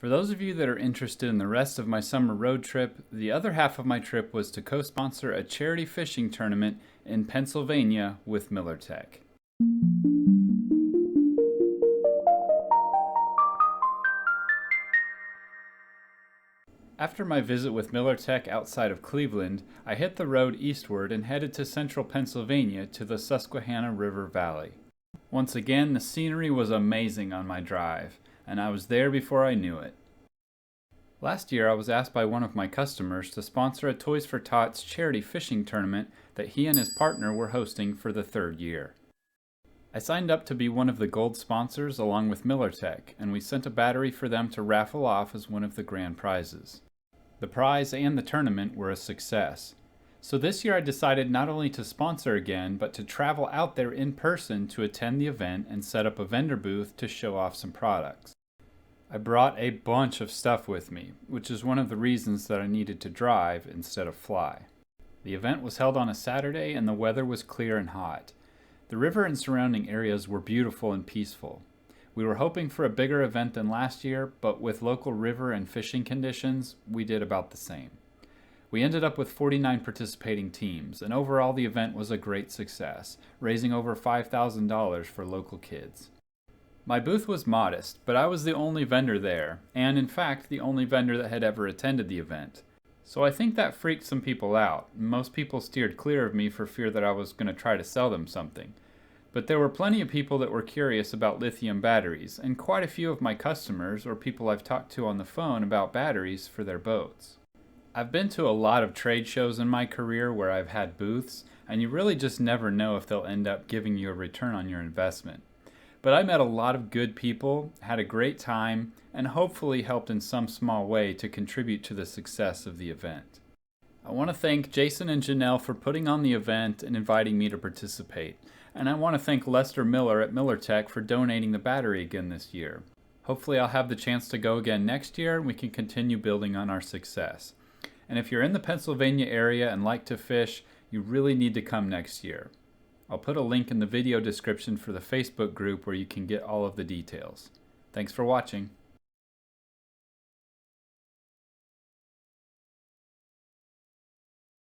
For those of you that are interested in the rest of my summer road trip, the other half of my trip was to co-sponsor a charity fishing tournament in Pennsylvania with Miller Tech. After my visit with Miller Tech outside of Cleveland, I hit the road eastward and headed to central Pennsylvania to the Susquehanna River Valley. Once again, the scenery was amazing on my drive, and I was there before I knew it. Last year, I was asked by one of my customers to sponsor a Toys for Tots charity fishing tournament that he and his partner were hosting for the third year. I signed up to be one of the gold sponsors along with Miller Tech, and we sent a battery for them to raffle off as one of the grand prizes. The prize and the tournament were a success. So this year I decided not only to sponsor again, but to travel out there in person to attend the event and set up a vendor booth to show off some products. I brought a bunch of stuff with me, which is one of the reasons that I needed to drive instead of fly. The event was held on a Saturday and the weather was clear and hot. The river and surrounding areas were beautiful and peaceful. We were hoping for a bigger event than last year, but with local river and fishing conditions, we did about the same. We ended up with 49 participating teams, and overall the event was a great success, raising over $5,000 for local kids. My booth was modest, but I was the only vendor there, and in fact the only vendor that had ever attended the event. So I think that freaked some people out. Most people steered clear of me for fear that I was going to try to sell them something. But there were plenty of people that were curious about lithium batteries, and quite a few of my customers or people I've talked to on the phone about batteries for their boats. I've been to a lot of trade shows in my career where I've had booths, and you really just never know if they'll end up giving you a return on your investment. But I met a lot of good people, had a great time, and hopefully helped in some small way to contribute to the success of the event. I want to thank Jason and Janelle for putting on the event and inviting me to participate. And I want to thank Lester Miller at Miller Tech for donating the battery again this year. Hopefully I'll have the chance to go again next year and we can continue building on our success. And if you're in the Pennsylvania area and like to fish, you really need to come next year. I'll put a link in the video description for the Facebook group where you can get all of the details. Thanks for watching.